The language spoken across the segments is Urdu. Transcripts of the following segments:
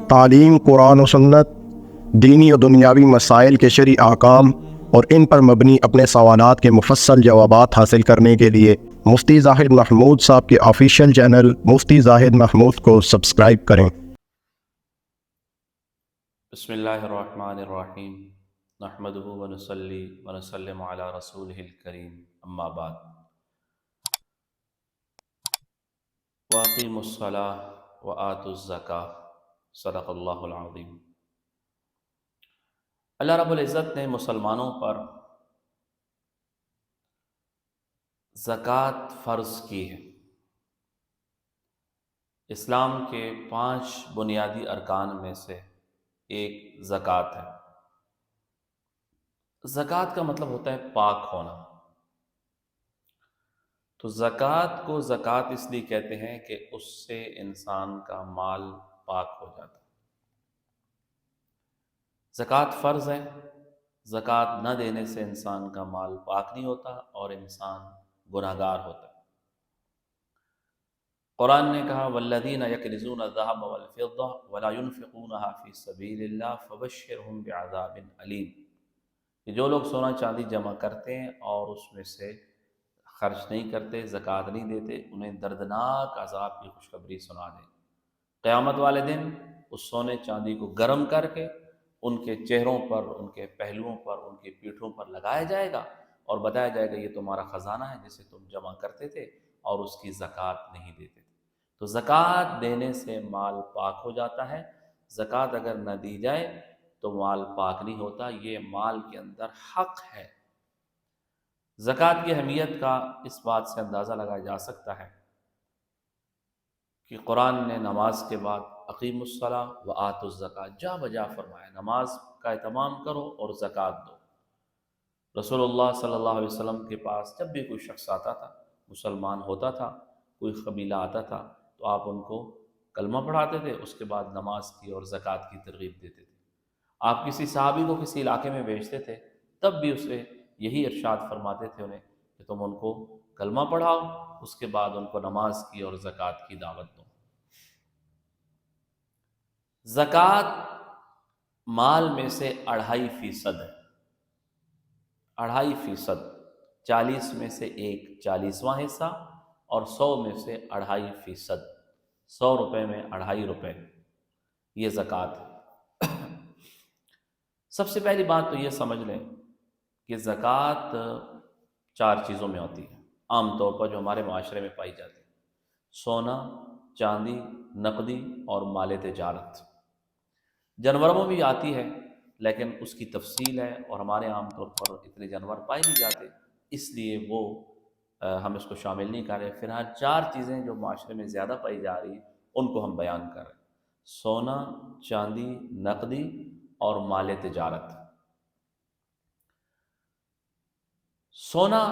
تعلیم قرآن و سنت، دینی و دنیاوی مسائل کے شرعی احکام اور ان پر مبنی اپنے سوالات کے مفصل جوابات حاصل کرنے کے لیے مفتی زاہد محمود صاحب کے آفیشیل چینل مفتی زاہد محمود کو سبسکرائب کریں۔ بسم اللہ الرحمن الرحیم، نحمدہ ونصلی ونسلم علی رسولہ الکریم، اما بعد، واقیموا الصلاۃ وآتوا الزکاۃ، صدق اللہ العظیم۔ اللہ رب العزت نے مسلمانوں پر زکوٰۃ فرض کی ہے۔ اسلام کے 5 بنیادی ارکان میں سے ایک زکوٰۃ ہے۔ زکوٰۃ کا مطلب ہوتا ہے پاک ہونا۔ تو زکوٰۃ کو زکوٰۃ اس لیے کہتے ہیں کہ اس سے انسان کا مال پاک ہو جاتا ہے۔ زکوٰۃ فرض ہے، زکوٰۃ نہ دینے سے انسان کا مال پاک نہیں ہوتا اور انسان گناہگار ہوتا ہے۔ قرآن نے کہا والذین یکنزون الذھب والفضہ ولا ينفقونها فی سبیل اللہ فبشرھم بعذاب علیم، کہ جو لوگ سونا چاندی جمع کرتے ہیں اور اس میں سے خرچ نہیں کرتے، زکوٰۃ نہیں دیتے، انہیں دردناک عذاب کی خوشخبری سنا دیں۔ قیامت والے دن اس سونے چاندی کو گرم کر کے ان کے چہروں پر، ان کے پہلوؤں پر، ان کی پیٹھوں پر لگایا جائے گا اور بتایا جائے گا یہ تمہارا خزانہ ہے جسے تم جمع کرتے تھے اور اس کی زکوٰۃ نہیں دیتے تھے۔ تو زکوٰۃ دینے سے مال پاک ہو جاتا ہے۔ زکوٰۃ اگر نہ دی جائے تو مال پاک نہیں ہوتا، یہ مال کے اندر حق ہے۔ زکوٰۃ کی اہمیت کا اس بات سے اندازہ لگایا جا سکتا ہے کہ قرآن نے نماز کے بعد اقیموا الصلاۃ وآتوا الزکاۃ جا بجا فرمایا، نماز کا اہتمام کرو اور زکوٰۃ دو۔ رسول اللہ صلی اللہ علیہ وسلم کے پاس جب بھی کوئی شخص آتا تھا، مسلمان ہوتا تھا، کوئی قبیلہ آتا تھا، تو آپ ان کو کلمہ پڑھاتے تھے، اس کے بعد نماز کی اور زکوٰۃ کی ترغیب دیتے تھے۔ آپ کسی صحابی کو کسی علاقے میں بھیجتے تھے، تب بھی اسے یہی ارشاد فرماتے تھے انہیں کہ تم ان کو کلمہ پڑھاؤ، اس کے بعد ان کو نماز کی اور زکوٰۃ کی دعوت دو۔ زکوٰۃ مال میں سے 2.5% ہے۔ 2.5%، 40 میں سے ایک 40واں حصہ اور 100 میں سے 2.5%۔ 100 روپے میں 2.5 روپے، یہ زکوٰۃ ہے۔ سب سے پہلی بات تو یہ سمجھ لیں کہ زکوٰۃ 4 چیزوں میں ہوتی ہے عام طور پر جو ہمارے معاشرے میں پائی جاتی ہے: سونا، چاندی، نقدی اور مال تجارت۔ جانوروں میں بھی آتی ہے لیکن اس کی تفصیل ہے اور ہمارے عام طور پر اتنے جانور پائے نہیں جاتے، اس لیے وہ ہم اس کو شامل نہیں کر رہے۔ فی الحال 4 چیزیں جو معاشرے میں زیادہ پائی جا رہی ہیں ان کو ہم بیان کر رہے ہیں: سونا، چاندی، نقدی اور مال تجارت۔ سونا،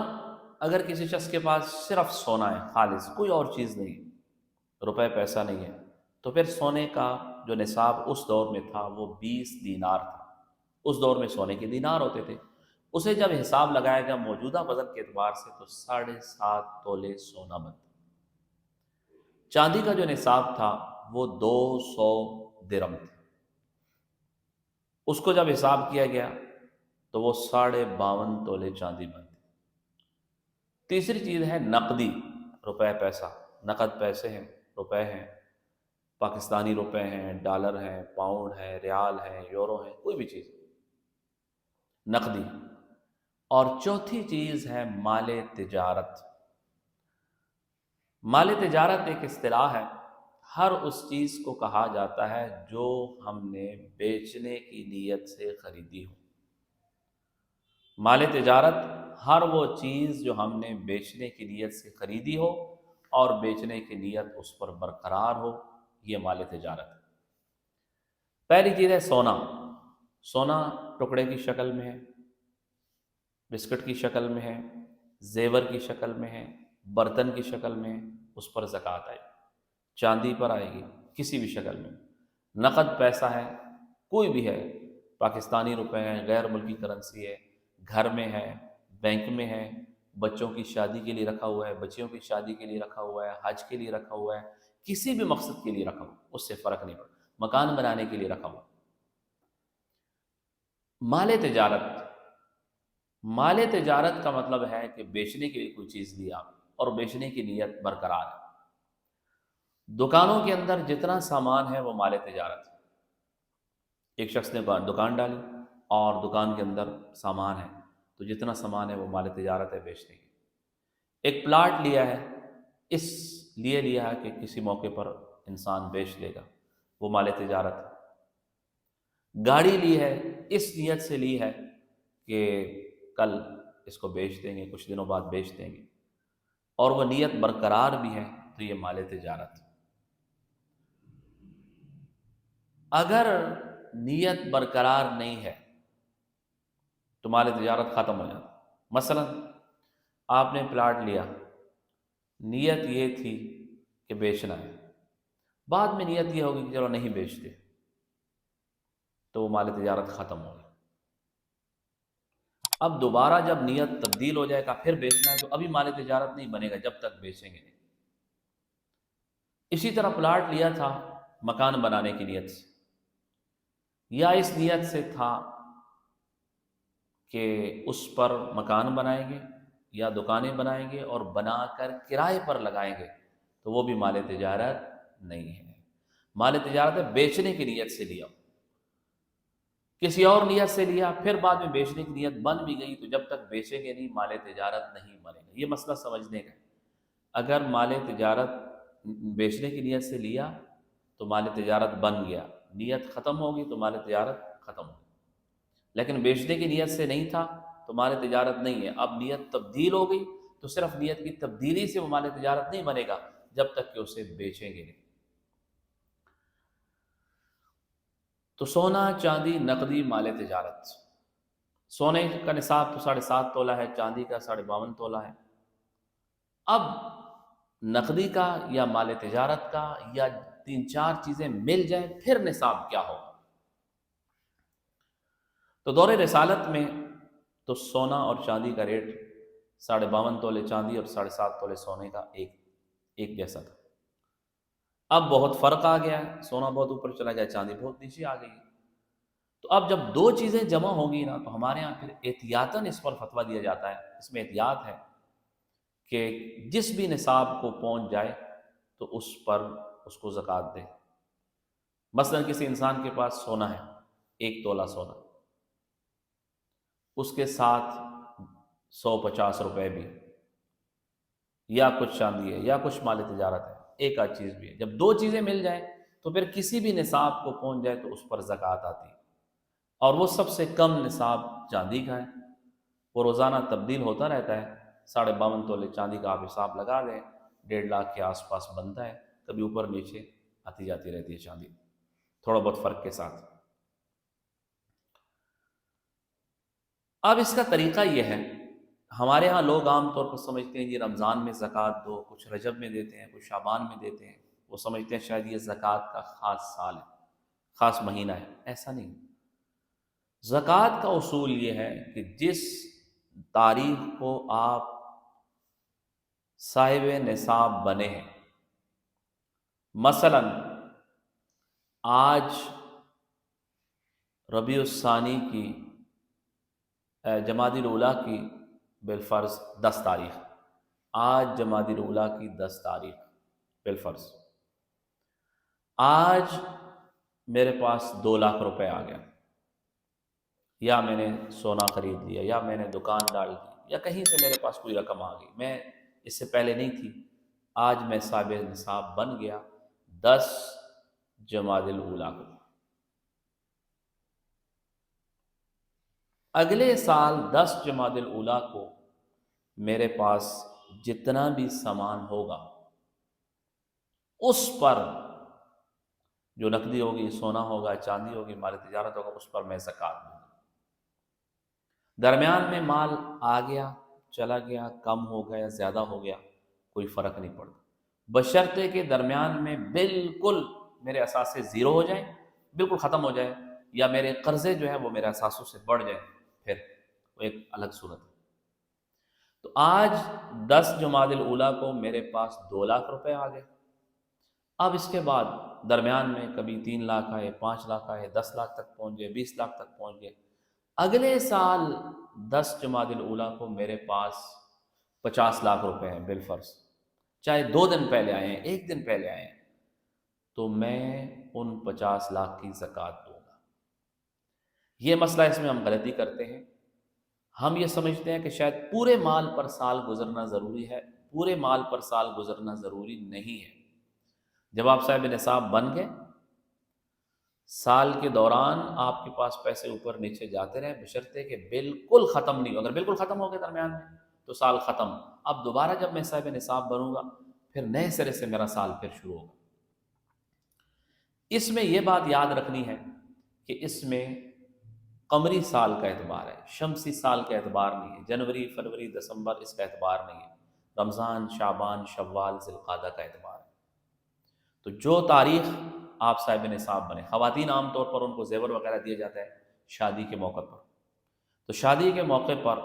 اگر کسی شخص کے پاس صرف سونا ہے، خالص کوئی اور چیز نہیں، روپے پیسہ نہیں ہے، تو پھر سونے کا جو نصاب اس دور میں تھا وہ 20 دینار تھا۔ اس دور میں سونے کے دینار ہوتے تھے۔ اسے جب حساب لگایا گیا موجودہ وزن کے اعتبار سے تو 7.5 تولے سونا بنتا۔ چاندی کا جو نصاب تھا وہ 200 درہم تھے۔ اس کو جب حساب کیا گیا تو وہ 52.5 تولے چاندی بنتی۔ تیسری چیز ہے نقدی، روپے پیسہ، نقد پیسے ہیں، روپے ہیں، پاکستانی روپے ہیں، ڈالر ہیں، پاؤنڈ ہیں، ریال ہیں، یورو ہیں، کوئی بھی چیز نقدی۔ اور چوتھی چیز ہے مال تجارت۔ مال تجارت ایک اصطلاح ہے، ہر اس چیز کو کہا جاتا ہے جو ہم نے بیچنے کی نیت سے خریدی ہو۔ مال تجارت ہر وہ چیز جو ہم نے بیچنے کی نیت سے خریدی ہو اور بیچنے کی نیت اس پر برقرار ہو، یہ مال تجارت ہے۔ پہلی چیز ہے سونا۔ سونا ٹکڑے کی شکل میں ہے، بسکٹ کی شکل میں ہے، زیور کی شکل میں ہے، برتن کی شکل میں ہے، اس پر زکوٰۃ آئے گی۔ چاندی پر آئے گی، کسی بھی شکل میں۔ نقد پیسہ ہے، کوئی بھی ہے، پاکستانی روپے ہیں، غیر ملکی کرنسی ہے، گھر میں ہے، بینک میں ہے، بچوں کی شادی کے لیے رکھا ہوا ہے، بچیوں کی شادی کے لیے رکھا ہوا ہے، حج کے لیے رکھا ہوا ہے، کسی بھی مقصد کے لیے رکھا ہوا، اس سے فرق نہیں پڑتا۔ مکان بنانے کے لیے رقم ہو۔ مال تجارت کا مطلب ہے کہ بیچنے کے لیے کوئی چیز لیا اور بیچنے کی نیت برقرار ہے۔ دکانوں کے اندر جتنا سامان ہے وہ مال تجارت ہے۔ ایک شخص نے دکان ڈالی اور دکان کے اندر سامان ہے، تو جتنا سامان ہے وہ مال تجارت ہے بیچنے کی۔ ایک پلاٹ لیا ہے، اس لیے لیا ہے کہ کسی موقع پر انسان بیچ لے گا، وہ مال تجارت ہے۔ گاڑی لی ہے، اس نیت سے لی ہے کہ کل اس کو بیچ دیں گے، کچھ دنوں بعد بیچ دیں گے، اور وہ نیت برقرار بھی ہے، تو یہ مال تجارت ہے۔ اگر نیت برقرار نہیں ہے تو مال تجارت ختم ہو جاتا۔ مثلا آپ نے پلاٹ لیا، نیت یہ تھی کہ بیچنا ہے، بعد میں نیت یہ ہوگی کہ چلو نہیں بیچتے، تو وہ مال تجارت ختم ہو گئی۔ اب دوبارہ جب نیت تبدیل ہو جائے گا پھر بیچنا ہے، تو ابھی مال تجارت نہیں بنے گا جب تک بیچیں گے نہیں۔ اسی طرح پلاٹ لیا تھا مکان بنانے کی نیت سے، یا اس نیت سے تھا کہ اس پر مکان بنائیں گے یا دکانیں بنائیں گے اور بنا کر کرائے پر لگائیں گے، تو وہ بھی مال تجارت نہیں ہے۔ مال تجارت ہے بیچنے کی نیت سے لیا، کسی اور نیت سے لیا، پھر بعد میں بیچنے کی نیت بن بھی گئی، تو جب تک بیچیں گے نہیں مال تجارت نہیں بنے گا۔ یہ مسئلہ سمجھنے کا ہے۔ اگر مال تجارت بیچنے کی نیت سے لیا تو مال تجارت بن گیا، نیت ختم ہوگی تو مال تجارت ختم ہوگی۔ لیکن بیچنے کی نیت سے نہیں تھا تو مال تجارت نہیں ہے۔ اب نیت تبدیل ہو گئی تو صرف نیت کی تبدیلی سے وہ مال تجارت نہیں بنے گا جب تک کہ اسے بیچیں گے نہیں۔ تو سونا چاندی نقدی مال تجارت، سونے کا نصاب تو 7.5 تولہ ہے، چاندی کا 52.5 تولہ ہے۔ اب نقدی کا یا مال تجارت کا یا 3-4 چیزیں مل جائیں پھر نصاب کیا ہوگا؟ تو دور رسالت میں تو سونا اور چاندی کا ریٹ 52.5 تولے چاندی اور 7.5 تولے سونے کا ایک جیسا تھا۔ اب بہت فرق آ گیا ہے، سونا بہت اوپر چلا گیا، چاندی بہت نیچے آ گئی۔ تو اب جب دو چیزیں جمع ہوگی نا، تو ہمارے ہاں پھر احتیاطاً اس پر فتویٰ دیا جاتا ہے۔ اس میں احتیاط ہے کہ جس بھی نصاب کو پہنچ جائے تو اس پر اس کو زکوٰۃ دے۔ مثلا کسی انسان کے پاس سونا ہے 1 تولہ سونا، اس کے ساتھ 150 روپے بھی، یا کچھ چاندی ہے یا کچھ مال تجارت ہے، ایک آدھ چیز بھی ہے، جب دو چیزیں مل جائیں تو پھر کسی بھی نصاب کو پہنچ جائے تو اس پر زکوٰۃ آتی ہے۔ اور وہ سب سے کم نصاب چاندی کا ہے، وہ روزانہ تبدیل ہوتا رہتا ہے۔ 52.5 تولے چاندی کا آپ حساب لگا لیں، 1.5 لاکھ کے آس پاس بنتا ہے، کبھی اوپر نیچے آتی جاتی رہتی ہے چاندی، تھوڑا بہت فرق کے ساتھ۔ اب اس کا طریقہ یہ ہے، ہمارے ہاں لوگ عام طور پر سمجھتے ہیں یہ رمضان میں زکوٰۃ دو، کچھ رجب میں دیتے ہیں، کچھ شعبان میں دیتے ہیں، وہ سمجھتے ہیں شاید یہ زکوٰۃ کا خاص سال ہے، خاص مہینہ ہے۔ ایسا نہیں۔ زکوٰۃ کا اصول یہ ہے کہ جس تاریخ کو آپ صاحب نصاب بنے ہیں، مثلا آج ربیع الثانی کی جمادی الاولیٰ کی بالفرض 10 تاریخ، آج جمادی الاولیٰ کی 10 تاریخ بالفرض، آج میرے پاس 2 لاکھ روپے آ گیا، یا میں نے سونا خرید لیا، یا میں نے دکان ڈال دی، یا کہیں سے میرے پاس کوئی رقم آ گئی، میں اس سے پہلے نہیں تھی، آج میں صاحب نصاب بن گیا 10 جمادی الاولیٰ کو۔ اگلے سال 10 جمادی الاولیٰ کو میرے پاس جتنا بھی سامان ہوگا اس پر، جو نقدی ہوگی، سونا ہوگا، چاندی ہوگی، مال تجارت ہوگا، اس پر میں زکوٰۃ دوں گا۔ درمیان میں مال آ گیا، چلا گیا، کم ہو گیا، زیادہ ہو گیا، کوئی فرق نہیں پڑتا، بشرطے کہ درمیان میں بالکل میرے اثاثے زیرو ہو جائیں، بالکل ختم ہو جائے، یا میرے قرضے جو ہیں وہ میرے اثاثوں سے بڑھ جائیں، پھر وہ ایک الگ صورت ہے۔ تو آج 10 جمادی الاولیٰ کو میرے پاس 2 لاکھ روپے آ گئے، اب اس کے بعد درمیان میں کبھی 3 لاکھ آئے، 5 لاکھ آئے، 10 لاکھ تک پہنچ گئے، 20 لاکھ تک پہنچ گئے۔ اگلے سال 10 جمادی الاولیٰ کو میرے پاس 50 لاکھ روپے ہیں بالفرض، چاہے 2 دن پہلے آئے ہیں، 1 دن پہلے آئے ہیں، تو میں ان 50 لاکھ کی زکوٰۃ دوں گا۔ یہ مسئلہ اس میں ہم غلطی کرتے ہیں، ہم یہ سمجھتے ہیں کہ شاید پورے مال پر سال گزرنا ضروری ہے، پورے مال پر سال گزرنا ضروری نہیں ہے۔ جب آپ صاحب نصاب بن گئے، سال کے دوران آپ کے پاس پیسے اوپر نیچے جاتے رہے، بشرطے کہ بالکل ختم نہیں ہو۔ اگر بالکل ختم ہو گئے درمیان میں تو سال ختم۔ اب دوبارہ جب میں صاحب نصاب بنوں گا، پھر نئے سرے سے میرا سال پھر شروع ہوگا۔ اس میں یہ بات یاد رکھنی ہے کہ اس میں قمری سال کا اعتبار ہے، شمسی سال کا اعتبار نہیں ہے، جنوری، فروری، دسمبر اس کا اعتبار نہیں ہے، رمضان، شعبان، شوال، ذی القعدہ کا اعتبار ہے۔ تو جو تاریخ آپ صاحب نصاب بنے، خواتین عام طور پر ان کو زیور وغیرہ دیا جاتا ہے شادی کے موقع پر، تو شادی کے موقع پر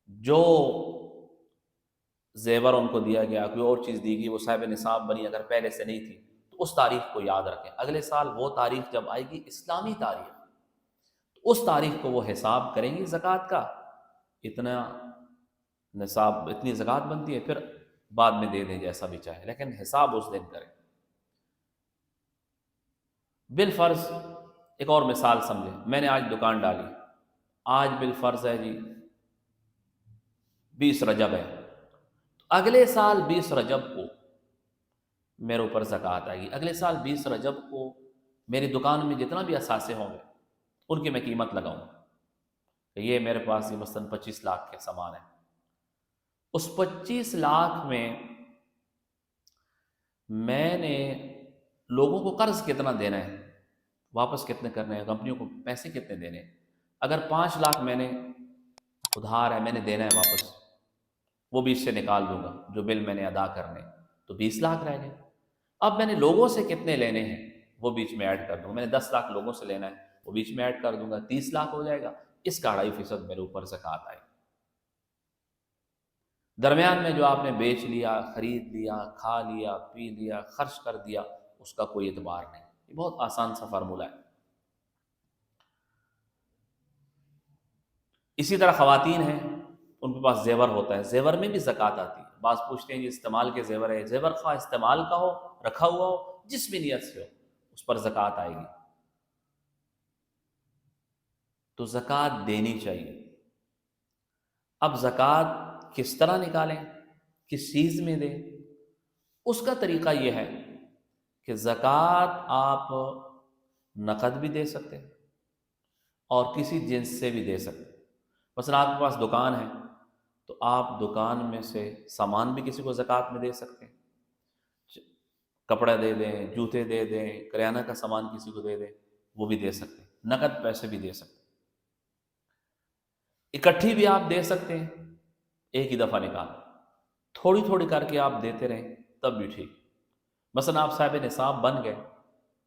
جو زیور ان کو دیا گیا، کوئی اور چیز دی گئی، وہ صاحب نصاب بنی اگر پہلے سے نہیں تھی، تو اس تاریخ کو یاد رکھیں۔ اگلے سال وہ تاریخ جب آئے گی اسلامی تاریخ، تو اس تاریخ کو وہ حساب کریں گی زکوٰۃ کا، اتنا نصاب، اتنی زکوٰۃ بنتی ہے، پھر بعد میں دے دیں جیسا بھی چاہے، لیکن حساب اس دن کریں۔ بالفرض ایک اور مثال سمجھیں، میں نے آج دکان ڈالی، آج بالفرض ہے جی 20 رجب ہے، تو اگلے سال 20 رجب کو میرے اوپر زکوٰۃ آئے گی۔ اگلے سال 20 رجب کو میری دکان میں جتنا بھی اثاثے ہوں گے ان کی میں قیمت لگاؤں گا کہ یہ میرے پاس یہ مثلاً 25 لاکھ کے سامان ہے، اس 25 لاکھ میں نے لوگوں کو قرض کتنا دینا ہے، واپس کتنے کرنے ہیں، کمپنیوں کو پیسے کتنے دینے ہیں۔ اگر 5 لاکھ میں نے ادھار ہے، میں نے دینا ہے واپس، وہ 20 سے نکال دوں گا جو بل میں نے ادا کرنے، تو 20 لاکھ رہ گئے۔ اب میں نے لوگوں سے کتنے لینے ہیں وہ بیچ میں ایڈ کر دوں گا، میں نے 10 لاکھ لوگوں سے لینا ہے وہ بیچ میں ایڈ کر دوں گا، 30 لاکھ ہو جائے گا، اس کا 2.5% میرے اوپر زکوٰۃ آئے۔ درمیان میں جو آپ نے بیچ لیا، خرید لیا، کھا لیا، پی لیا، خرچ کر دیا، اس کا کوئی اعتبار نہیں۔ یہ بہت آسان سا فارمولہ ہے۔ اسی طرح خواتین ہیں، ان کے پاس زیور ہوتا ہے، زیور میں بھی زکوٰۃ آتی ہے۔ بعض پوچھتے ہیں جی استعمال کے زیور ہے، زیور خواہ استعمال کا ہو، رکھا ہوا ہو، جس بھی نیت سے ہو، اس پر زکوٰۃ آئے گی۔ تو زکوٰۃ دینی چاہیے۔ اب زکوٰۃ کس طرح نکالیں، کس چیز میں دیں، اس کا طریقہ یہ ہے کہ زکوٰۃ آپ نقد بھی دے سکتے ہیں اور کسی جنس سے بھی دے سکتے ہیں۔ مثلا آپ کے پاس دکان ہے تو آپ دکان میں سے سامان بھی کسی کو زکوٰۃ میں دے سکتے ہیں، کپڑے دے دیں، جوتے دے دیں، کریانہ کا سامان کسی کو دے دیں، وہ بھی دے سکتے ہیں، نقد پیسے بھی دے سکتے ہیں، اکٹھی بھی آپ دے سکتے ہیں، ایک ہی دفعہ نکال، تھوڑی تھوڑی کر کے آپ دیتے رہیں تب بھی ٹھیک۔ مثلا آپ صاحب نصاب بن گئے،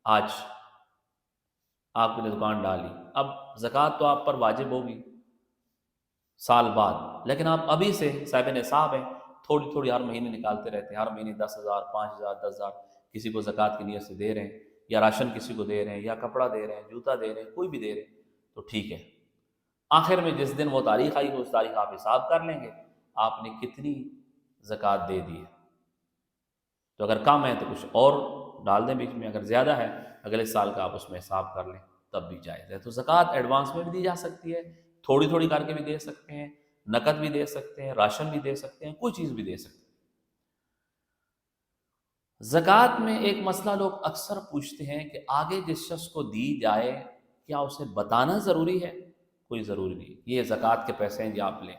آج آپ نے دکان ڈالی، اب زکوٰۃ تو آپ پر واجب ہوگی سال بعد، لیکن آپ ابھی سے صاحب نصاب ہیں، تھوڑی تھوڑی ہر مہینے نکالتے رہتے ہیں، ہر مہینے 10,000، 5,000، 10,000 کسی کو زکوٰۃ کی نیت سے دے رہے ہیں، یا راشن کسی کو دے رہے ہیں، یا کپڑا دے رہے ہیں، جوتا دے رہے ہیں، کوئی بھی دے رہے ہیں تو ٹھیک ہے۔ آخر میں جس دن وہ تاریخ آئی اس تاریخ آپ حساب کر لیں گے آپ نے کتنی زکوٰۃ دے دی ہے۔ تو اگر کم ہے تو کچھ اور ڈال دیں بیچ میں، اگر زیادہ ہے اگلے سال کا آپ اس میں حساب کر لیں تب بھی جائز ہے۔ تو زکوٰۃ ایڈوانس میں بھی دی جا سکتی ہے، تھوڑی تھوڑی کر کے بھی دے سکتے ہیں، نقد بھی دے سکتے ہیں، راشن بھی دے سکتے ہیں، کوئی چیز بھی دے سکتے ہیں۔ زکوٰۃ میں ایک مسئلہ لوگ اکثر پوچھتے ہیں کہ آگے جس شخص کو دی جائے کیا اسے بتانا ضروری ہے؟ کوئی ضروری نہیں، یہ زکوٰۃ کے پیسے ہیں جی آپ لیں۔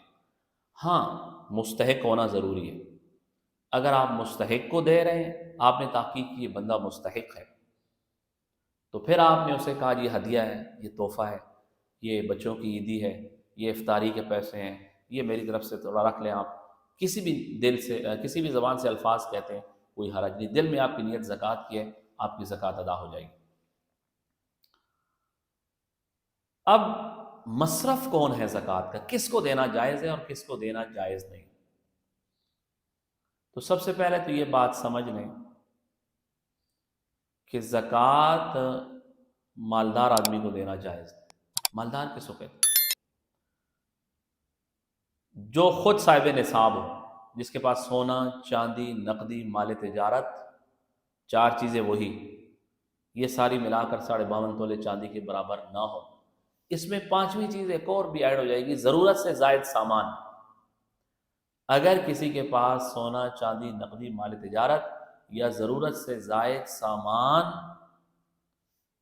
ہاں، مستحق ہونا ضروری ہے۔ اگر آپ مستحق کو دے رہے ہیں، آپ نے تحقیق کی یہ بندہ مستحق ہے، تو پھر آپ نے اسے کہا یہ ہدیہ ہے، یہ تحفہ ہے، یہ بچوں کی عیدی ہے، یہ افطاری کے پیسے ہیں، یہ میری طرف سے تھوڑا رکھ لیں۔ آپ کسی بھی دل سے، کسی بھی زبان سے الفاظ کہتے ہیں، کوئی حرج نہیں، دل میں آپ کی نیت زکوٰۃ کی ہے، آپ کی زکوٰۃ ادا ہو جائے گی۔ اب مصرف کون ہے زکوٰۃ کا، کس کو دینا جائز ہے اور کس کو دینا جائز نہیں؟ تو سب سے پہلے تو یہ بات سمجھ لیں کہ زکوٰۃ مالدار آدمی کو دینا جائز ہے۔ مالدار کس کو کہتے ہیں؟ جو خود صاحب نصاب ہو، جس کے پاس سونا، چاندی، نقدی، مال تجارت، چار چیزیں وہی، یہ ساری ملا کر 52.5 تولے چاندی کے برابر نہ ہو۔ اس میں پانچویں چیز ایک اور بھی ایڈ ہو جائے گی، ضرورت سے زائد سامان۔ اگر کسی کے پاس سونا، چاندی، نقدی، مال تجارت یا ضرورت سے زائد سامان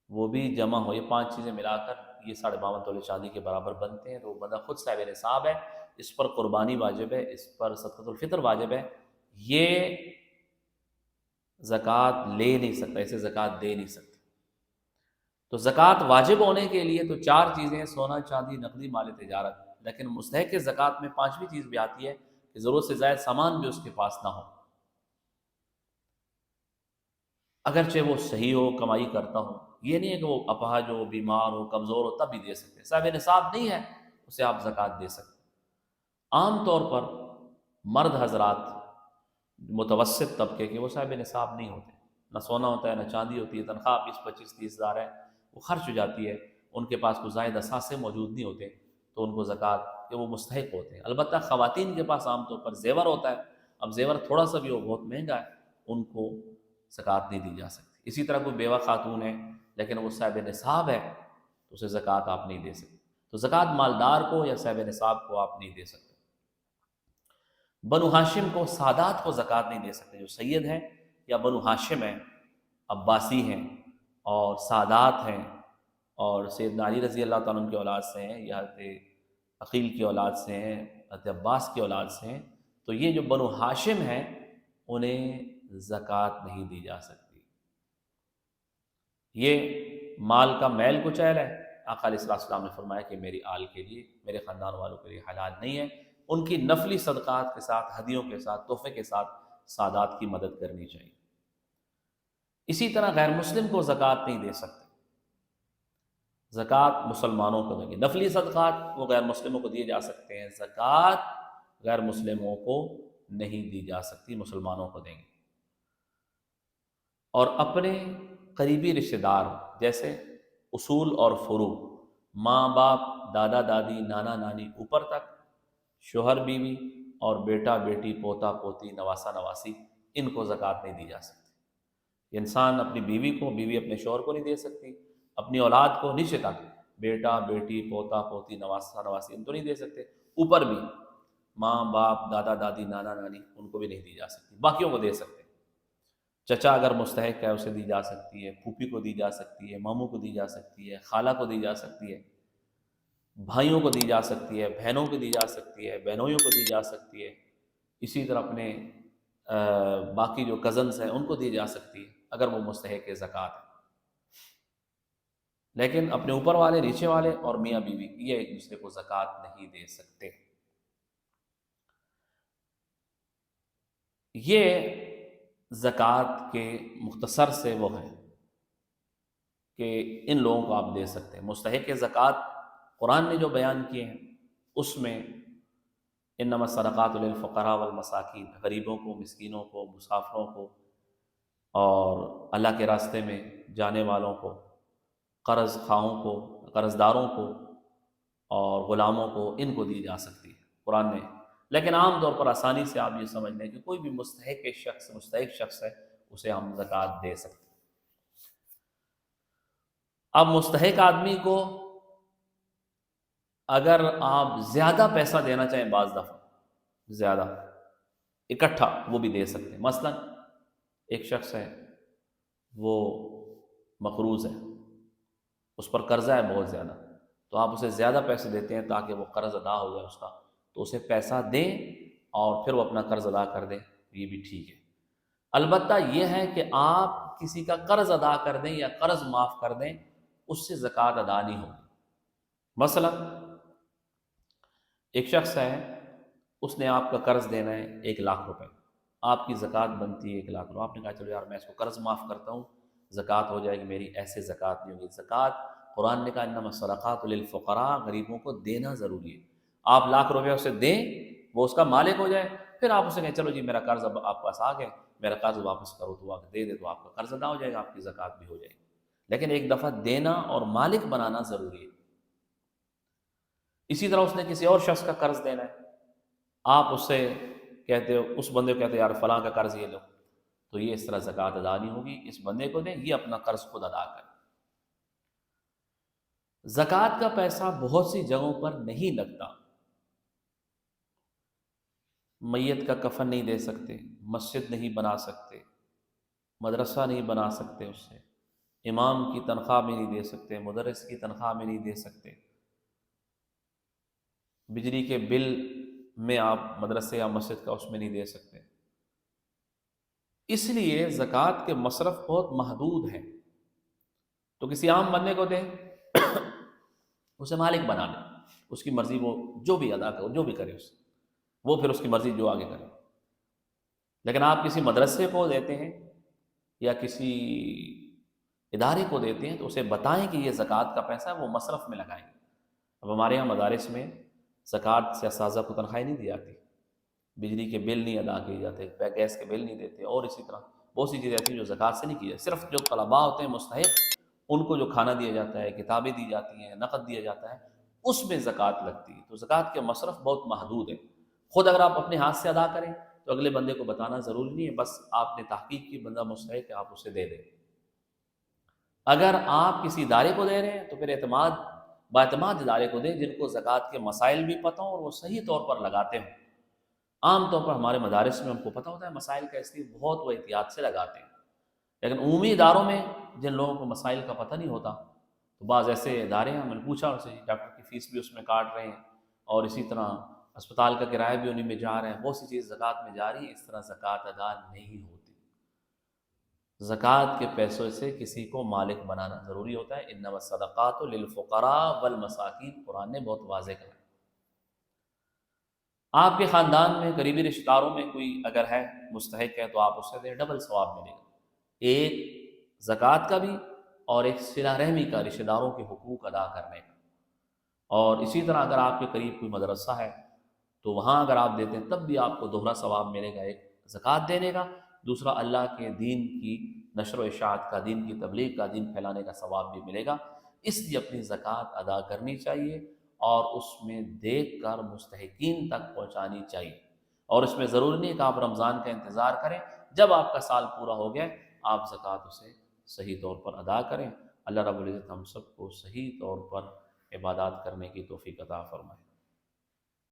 وہ بھی جمع ہو، یہ پانچ چیزیں ملا کر یہ 52.5 تولے چاندی کے برابر بنتے ہیں، تو وہ بندہ خود صاحب نصاب ہے، اس پر قربانی واجب ہے، اس پر صدقۃ الفطر واجب ہے، یہ زکوٰۃ لے نہیں سکتا، اسے زکوٰۃ دے نہیں سکتا۔ تو زکوٰۃ واجب ہونے کے لیے تو چار چیزیں، سونا، چاندی، نقدی، مال تجارت، لیکن مستحق زکوٰۃ میں پانچویں چیز بھی آتی ہے کہ ضرورت سے زائد سامان بھی اس کے پاس نہ ہو، اگرچہ وہ صحیح ہو، کمائی کرتا ہو۔ یہ نہیں ہے کہ وہ اپاہج ہو، بیمار ہو، کمزور ہو، تب بھی دے سکتے۔ صاحب نصاب نہیں ہے، اسے آپ زکوٰۃ دے سکتے۔ عام طور پر مرد حضرات متوسط طبقے کے وہ صاحب نصاب نہیں ہوتے، نہ سونا ہوتا ہے، نہ چاندی ہوتی ہے، تنخواہ 20-25-30 ہزار ہے، وہ خرچ ہو جاتی ہے، ان کے پاس کوئی زائد اثاثے موجود نہیں ہوتے، تو ان کو زکوٰۃ کہ وہ مستحق ہوتے ہیں۔ البتہ خواتین کے پاس عام طور پر زیور ہوتا ہے، اب زیور تھوڑا سا بھی ہو، بہت مہنگا ہے، ان کو زکوٰۃ نہیں دی جا سکتی۔ اسی طرح کوئی بیوہ خاتون ہے لیکن وہ صاحب نصاب ہے تو اسے زکوٰۃ آپ نہیں دے سکتے۔ تو زکوٰۃ مالدار کو یا صاحب نصاب کو آپ نہیں دے سکتے۔ بنو ہاشم کو، سادات کو زکوٰۃ نہیں دے سکتے، جو سید ہیں یا بنو ہاشم ہیں، عباسی ہیں اور سادات ہیں اور سیدنا علی رضی اللہ تعالیٰ عنہ کی اولاد سے ہیں، یا حضرت عقیل کی اولاد سے ہیں، حضرت عباس کی اولاد سے ہیں، تو یہ جو بنو ہاشم ہیں انہیں زکوٰۃ نہیں دی جا سکتی۔ یہ مال کا میل کچیل ہے، آقا علیہ السلام نے فرمایا کہ میری آل کے لیے، میرے خاندان والوں کے لیے حلال نہیں ہے۔ ان کی نفلی صدقات کے ساتھ، ہدیوں کے ساتھ، تحفے کے ساتھ سادات کی مدد کرنی چاہیے۔ اسی طرح غیر مسلم کو زکوٰۃ نہیں دے سکتے، زکوٰۃ مسلمانوں کو دیں گے۔ نفلی صدقات وہ غیر مسلموں کو دیے جا سکتے ہیں، زکوٰۃ غیر مسلموں کو نہیں دی جا سکتی، مسلمانوں کو دیں گے۔ اور اپنے قریبی رشتہ دار جیسے اصول اور فروع، ماں باپ، دادا دادی، نانا نانی، اوپر تک، شوہر بیوی اور بیٹا بیٹی، پوتا پوتی، نواسا نواسی، ان کو زکوٰۃ نہیں دی جا سکتی۔ انسان اپنی بیوی کو، بیوی اپنے شوہر کو نہیں دے سکتی، اپنی اولاد کو نیچے تک، بیٹا بیٹی، پوتا پوتی، نواسا نواسی، ان کو نہیں دے سکتے۔ اوپر بھی ماں باپ، دادا دادی، نانا نانی، ان کو بھی نہیں دی جا سکتی، باقیوں کو دے سکتے۔ چچا اگر مستحق ہے اسے دی جا سکتی ہے، پھوپھی کو دی جا سکتی ہے، ماموں کو دی جا سکتی ہے، خالہ کو دی جا سکتی ہے، بھائیوں کو دی جا سکتی ہے، بہنوں کو دی جا سکتی ہے، بہنوئیوں کو دی جا سکتی ہے، اسی طرح اپنے باقی جو کزنز ہیں ان کو دی جا سکتی ہے اگر وہ مستحق زکوٰۃ ہے۔ لیکن اپنے اوپر والے، نیچے والے اور میاں بیوی یہ ایک دوسرے کو زکوٰۃ نہیں دے سکتے۔ یہ زکوٰۃ کے مختصر سے وہ ہے کہ ان لوگوں کو آپ دے سکتے ہیں۔ مستحق زکوٰۃ قرآن نے جو بیان کیے ہیں اس میں انما الصدقات للفقراء والمساکین، غریبوں کو، مسکینوں کو، مسافروں کو اور اللہ کے راستے میں جانے والوں کو، قرض خواہوں کو، قرض داروں کو اور غلاموں کو، ان کو دی جا سکتی ہے قرآن نے۔ لیکن عام طور پر آسانی سے آپ یہ سمجھ لیں کہ کوئی بھی مستحق شخص ہے اسے ہم زکوٰۃ دے سکتے ہیں۔ اب مستحق آدمی کو اگر آپ زیادہ پیسہ دینا چاہیں، بعض دفعہ زیادہ اکٹھا وہ بھی دے سکتے ہیں۔ مثلا ایک شخص ہے وہ مقروض ہے، اس پر قرضہ ہے بہت زیادہ، تو آپ اسے زیادہ پیسے دیتے ہیں تاکہ وہ قرض ادا ہو جائے اس کا، تو اسے پیسہ دیں اور پھر وہ اپنا قرض ادا کر دیں، یہ بھی ٹھیک ہے۔ البتہ یہ ہے کہ آپ کسی کا قرض ادا کر دیں یا قرض معاف کر دیں، اس سے زکوٰۃ ادا نہیں ہوگی۔ مثلا ایک شخص ہے، اس نے آپ کا قرض دینا ہے 1,00,000 روپے، آپ کی زکوٰۃ بنتی ہے 1,00,000 روپے، آپ نے کہا چلو یار میں اس کو قرض معاف کرتا ہوں، زکوٰۃ ہو جائے گی میری، ایسے زکوٰۃ نہیں ہوگی۔ زکوٰۃ قرآن نے کہا انما الصدقات للفقراء، غریبوں کو دینا ضروری ہے۔ آپ 1,00,000 روپے اسے دیں، وہ اس کا مالک ہو جائے، پھر آپ اسے کہیں چلو جی میرا قرض اب آپ پاس آ گئے، میرا قرض واپس کرو، تو آپ دے دے تو آپ کا قرض ادا ہو جائے گا، آپ کی زکوٰۃ بھی ہو جائے گی۔ لیکن ایک دفعہ دینا اور مالک بنانا ضروری ہے۔ اسی طرح اس نے کسی اور شخص کا قرض دینا ہے، آپ اس سے کہتے ہو، اس بندے کو کہتے ہو یار فلاں کا قرض یہ لو، تو یہ اس طرح زکوٰۃ ادا نہیں ہوگی، اس بندے کو دیں، یہ اپنا قرض خود ادا کرے۔ زکوٰۃ کا پیسہ بہت سی جگہوں پر نہیں لگتا، میت کا کفن نہیں دے سکتے، مسجد نہیں بنا سکتے، مدرسہ نہیں بنا سکتے، اس سے امام کی تنخواہ میں نہیں دے سکتے، مدرس کی تنخواہ میں نہیں دے سکتے، بجلی کے بل میں آپ مدرسے یا مسجد کا اس میں نہیں دے سکتے۔ اس لیے زکوٰۃ کے مصرف بہت محدود ہیں، تو کسی عام بندے کو دیں، اسے مالک بنا دیں، اس کی مرضی، وہ جو بھی ادا کرے، جو بھی کرے اس وہ پھر اس کی مرضی جو آگے کرے۔ لیکن آپ کسی مدرسے کو دیتے ہیں یا کسی ادارے کو دیتے ہیں تو اسے بتائیں کہ یہ زکوٰۃ کا پیسہ ہے، وہ مصرف میں لگائیں گے۔ اب ہمارے یہاں مدارس میں زکوٰۃ سے اساتذہ کو تنخواہ نہیں دی جاتی، بجلی کے بل نہیں ادا کیے جاتے، گیس کے بل نہیں دیتے، اور اسی طرح بہت سی چیزیں ایسی جو زکوٰۃ سے نہیں کی جاتی۔ صرف جو طلباء ہوتے ہیں مستحق، ان کو جو کھانا دیا جاتا ہے، کتابیں دی جاتی ہیں، نقد دیا جاتا ہے، اس میں زکوٰۃ لگتی ہے۔ تو زکوٰۃ کے مصرف بہت محدود ہیں۔ خود اگر آپ اپنے ہاتھ سے ادا کریں تو اگلے بندے کو بتانا ضروری نہیں ہے، بس آپ نے تحقیق کی بندہ مستحق ہے، آپ اسے دے دیں۔ اگر آپ کسی ادارے کو دے رہے ہیں تو پھر باعتماد ادارے کو دیں، جن کو زکوٰۃ کے مسائل بھی پتہ ہوں اور وہ صحیح طور پر لگاتے ہوں۔ عام طور پر ہمارے مدارس میں ہم کو پتہ ہوتا ہے مسائل کا، اس لیے بہت وہ احتیاط سے لگاتے ہیں۔ لیکن عمومی اداروں میں جن لوگوں کو مسائل کا پتہ نہیں ہوتا، تو بعض ایسے ادارے ہیں، میں نے پوچھا ان سے، ڈاکٹر کی فیس بھی اس میں کاٹ رہے ہیں، اور اسی طرح اسپتال کا کرایہ بھی انہیں میں جا رہے ہیں، بہت سی چیز زکوٰۃ میں جا رہی ہے، اس طرح زکوٰۃ ادا نہیں ہوتی۔ زکوٰۃ کے پیسوں سے کسی کو مالک بنانا ضروری ہوتا ہے۔ انما الصدقات للفقراء والمساکین، قرآن نے بہت واضح کہا ہے۔ آپ کے خاندان میں قریبی رشتہ داروں میں کوئی اگر ہے مستحق ہے تو آپ اسے دیں، ڈبل ثواب ملے گا، ایک زکوٰۃ کا بھی اور ایک صلہ رحمی کا، رشتہ داروں کے حقوق ادا کرنے کا۔ اور اسی طرح اگر آپ کے قریب کوئی مدرسہ ہے تو وہاں اگر آپ دیتے ہیں تب بھی آپ کو دوہرا ثواب ملے گا، ایک زکوٰۃ دینے کا، دوسرا اللہ کے دین کی نشر و اشاعت کا، دین کی تبلیغ کا، دین پھیلانے کا ثواب بھی ملے گا۔ اس لیے اپنی زکوٰۃ ادا کرنی چاہیے اور اس میں دیکھ کر مستحقین تک پہنچانی چاہیے۔ اور اس میں ضروری نہیں کہ آپ رمضان کا انتظار کریں، جب آپ کا سال پورا ہو گیا آپ زکوٰۃ اسے صحیح طور پر ادا کریں۔ اللہ رب العزت ہم سب کو صحیح طور پر عبادات کرنے کی توفیق عطا فرمائے۔